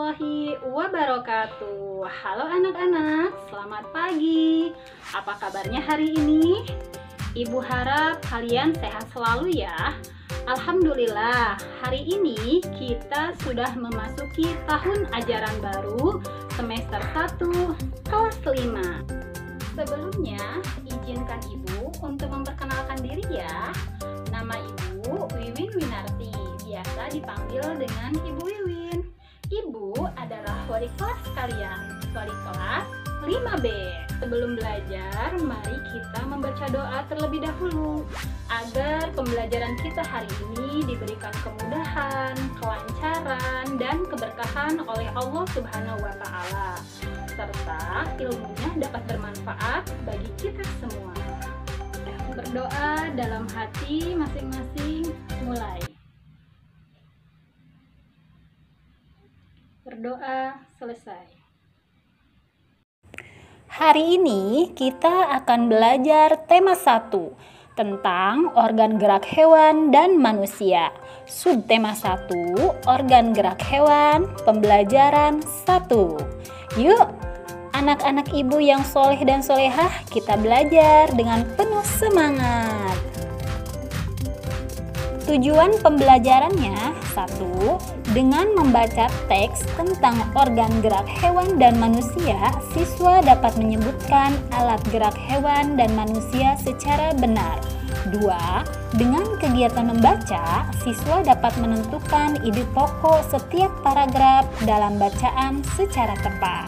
warahmatullahi wabarakatuh. Halo anak-anak, selamat pagi. Apa kabarnya hari ini? Ibu harap kalian sehat selalu ya. Alhamdulillah, hari ini kita sudah memasuki tahun ajaran baru semester 1 kelas 5. Sebelumnya, izinkan Ibu untuk memperkenalkan diri ya. Nama Ibu Wiwin Winarti, biasa dipanggil dengan Ibu Wiwin. Ibu adalah wali kelas kalian, wali kelas 5B. Sebelum belajar, mari kita membaca doa terlebih dahulu agar pembelajaran kita hari ini diberikan kemudahan, kelancaran, dan keberkahan oleh Allah Subhanahu wa Ta'ala, serta ilmunya dapat bermanfaat bagi kita semua. Berdoa dalam hati masing-masing, mulai. Berdoa selesai. Hari ini kita akan belajar tema 1 tentang organ gerak hewan dan manusia. Subtema 1, organ gerak hewan, pembelajaran 1. Yuk, anak-anak ibu yang soleh dan solehah, kita belajar dengan penuh semangat. Tujuan pembelajarannya 1. Dengan membaca teks tentang organ gerak hewan dan manusia, siswa dapat menyebutkan alat gerak hewan dan manusia secara benar. 2. Dengan kegiatan membaca, siswa dapat menentukan ide pokok setiap paragraf dalam bacaan secara tepat.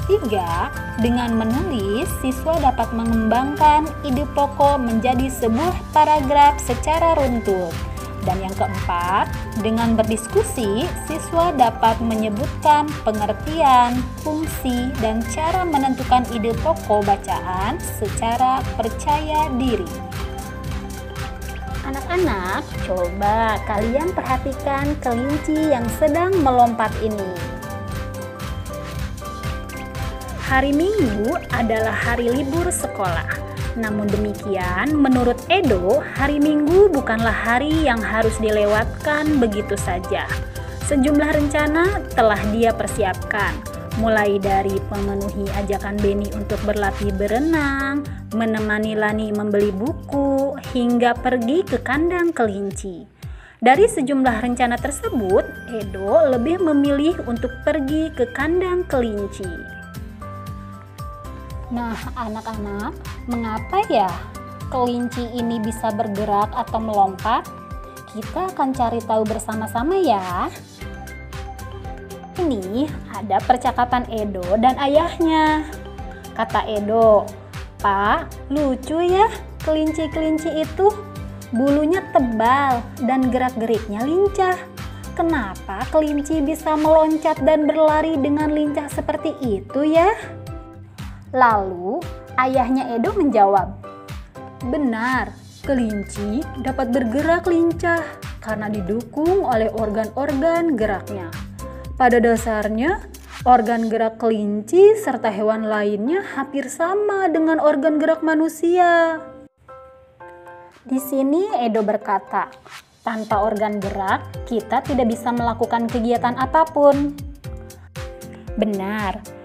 3. Dengan menulis, siswa dapat mengembangkan ide pokok menjadi sebuah paragraf secara runtut. Dan yang keempat, dengan berdiskusi, siswa dapat menyebutkan pengertian, fungsi, dan cara menentukan ide pokok bacaan secara percaya diri. Anak-anak, coba kalian perhatikan kelinci yang sedang melompat ini. Hari Minggu adalah hari libur sekolah. Namun demikian, menurut Edo, hari Minggu bukanlah hari yang harus dilewatkan begitu saja. Sejumlah rencana telah dia persiapkan, mulai dari memenuhi ajakan Beni untuk berlatih berenang, menemani Lani membeli buku, hingga pergi ke kandang kelinci. Dari sejumlah rencana tersebut, Edo lebih memilih untuk pergi ke kandang kelinci. Nah, anak-anak, mengapa ya kelinci ini bisa bergerak atau melompat? Kita akan cari tahu bersama-sama ya. Ini ada percakapan Edo dan ayahnya. Kata Edo, "Pak, lucu ya kelinci-kelinci itu. Bulunya tebal dan gerak-geriknya lincah. Kenapa kelinci bisa meloncat dan berlari dengan lincah seperti itu ya?" Lalu ayahnya Edo menjawab, "Benar, kelinci dapat bergerak lincah karena didukung oleh organ-organ geraknya. Pada dasarnya, organ gerak kelinci serta hewan lainnya hampir sama dengan organ gerak manusia." Di sini Edo berkata, tanpa organ gerak, kita tidak bisa melakukan kegiatan apapun. Benar,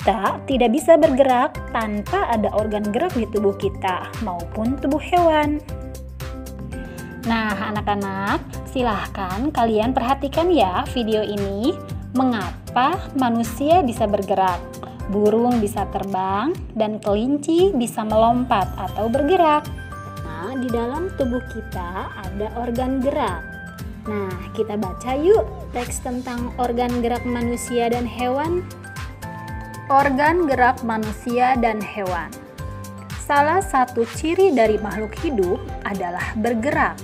kita tidak bisa bergerak tanpa ada organ gerak di tubuh kita maupun tubuh hewan. Nah, anak-anak, silahkan kalian perhatikan ya video ini. Mengapa manusia bisa bergerak, burung bisa terbang, dan kelinci bisa melompat atau bergerak? Nah, di dalam tubuh kita ada organ gerak. Nah, kita baca yuk teks tentang organ gerak manusia dan hewan. Organ gerak manusia dan hewan. Salah satu ciri dari makhluk hidup adalah bergerak.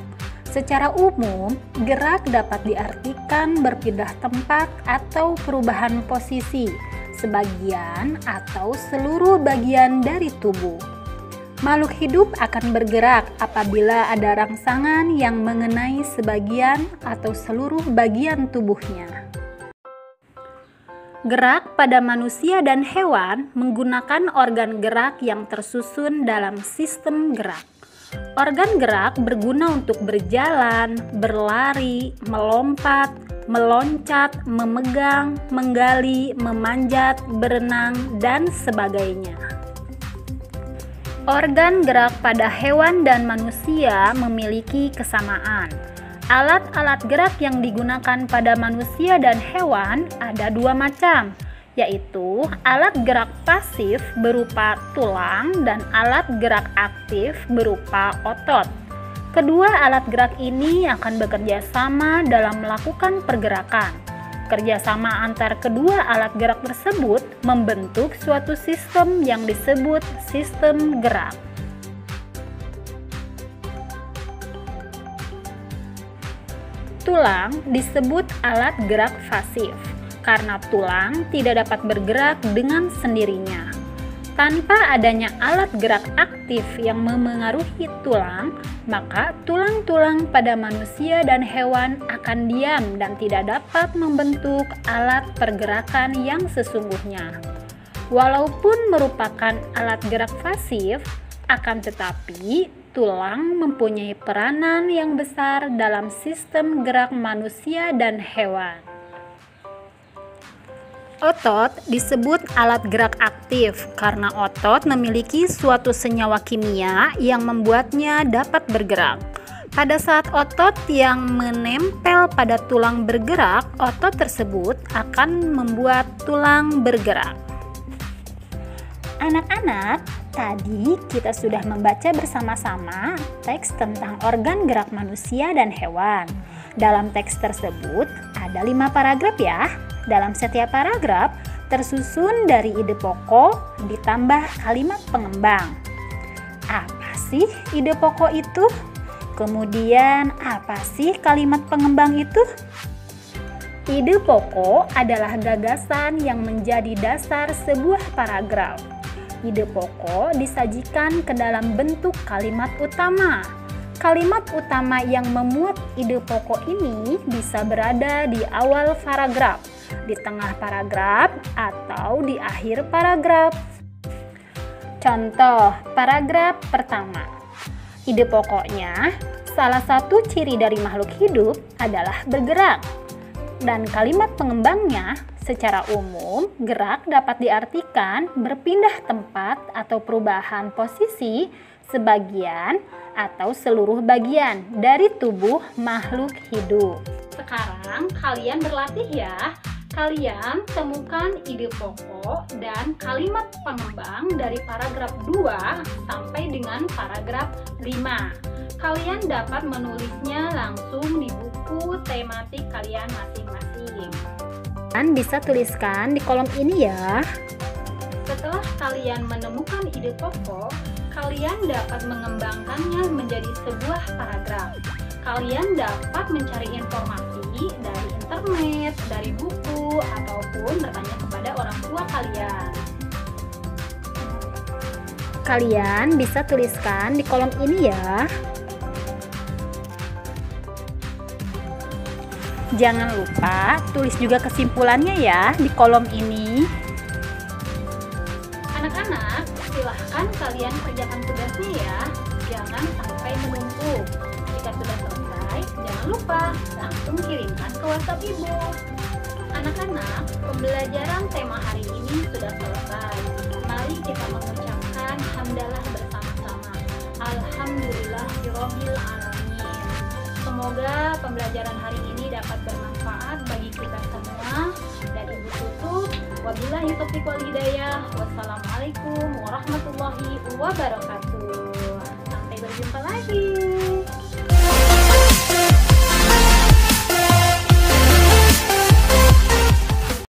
Secara umum, gerak dapat diartikan berpindah tempat atau perubahan posisi, sebagian atau seluruh bagian dari tubuh. Makhluk hidup akan bergerak apabila ada rangsangan yang mengenai sebagian atau seluruh bagian tubuhnya. Gerak pada manusia dan hewan menggunakan organ gerak yang tersusun dalam sistem gerak. Organ gerak berguna untuk berjalan, berlari, melompat, meloncat, memegang, menggali, memanjat, berenang, dan sebagainya. Organ gerak pada hewan dan manusia memiliki kesamaan. Alat-alat gerak yang digunakan pada manusia dan hewan ada dua macam, yaitu alat gerak pasif berupa tulang dan alat gerak aktif berupa otot. Kedua alat gerak ini akan bekerja sama dalam melakukan pergerakan. Kerjasama antar kedua alat gerak tersebut membentuk suatu sistem yang disebut sistem gerak. Tulang disebut alat gerak pasif karena tulang tidak dapat bergerak dengan sendirinya. Tanpa adanya alat gerak aktif yang memengaruhi tulang, maka tulang-tulang pada manusia dan hewan akan diam dan tidak dapat membentuk alat pergerakan yang sesungguhnya. Walaupun merupakan alat gerak pasif, akan tetapi tulang mempunyai peranan yang besar dalam sistem gerak manusia dan hewan. Otot disebut alat gerak aktif karena otot memiliki suatu senyawa kimia yang membuatnya dapat bergerak. Pada saat otot yang menempel pada tulang bergerak, otot tersebut akan membuat tulang bergerak. Anak-anak, tadi kita sudah membaca bersama-sama teks tentang organ gerak manusia dan hewan. Dalam teks tersebut ada 5 paragraf ya. Dalam setiap paragraf tersusun dari ide pokok ditambah kalimat pengembang. Apa sih ide pokok itu? Kemudian apa sih kalimat pengembang itu? Ide pokok adalah gagasan yang menjadi dasar sebuah paragraf. Ide pokok disajikan ke dalam bentuk kalimat utama. Kalimat utama yang memuat ide pokok ini bisa berada di awal paragraf, di tengah paragraf, atau di akhir paragraf. Contoh paragraf pertama. Ide pokoknya, salah satu ciri dari makhluk hidup adalah bergerak. Dan kalimat pengembangnya, secara umum, gerak dapat diartikan berpindah tempat atau perubahan posisi sebagian atau seluruh bagian dari tubuh makhluk hidup. Sekarang kalian berlatih ya. Kalian temukan ide pokok dan kalimat pengembang dari paragraf 2 sampai dengan paragraf 5. Kalian dapat menulisnya langsung di buku tematik kalian masing-masing. Kalian bisa tuliskan di kolom ini ya. Setelah kalian menemukan ide pokok, kalian dapat mengembangkannya menjadi sebuah paragraf. Kalian dapat mencari informasi dari internet, dari buku, ataupun bertanya kepada orang tua kalian. Kalian bisa tuliskan di kolom ini ya. Jangan lupa tulis juga kesimpulannya ya di kolom ini. Anak-anak, silahkan kalian kerjakan tugasnya ya. Jangan sampai menumpuk. Jika sudah selesai, jangan lupa langsung kirimkan ke WhatsApp Ibu. Anak-anak, pembelajaran tema hari ini sudah selesai. Mari kita mengucapkan hamdalah bersama-sama. Alhamdulillahirabbil alamin. Semoga pembelajaran hari ini dapat bermanfaat bagi kita semua. Dan Ibu tutup, wabillahi taufiq wal hidayah. Wassalamualaikum warahmatullahi wabarakatuh. Sampai berjumpa lagi.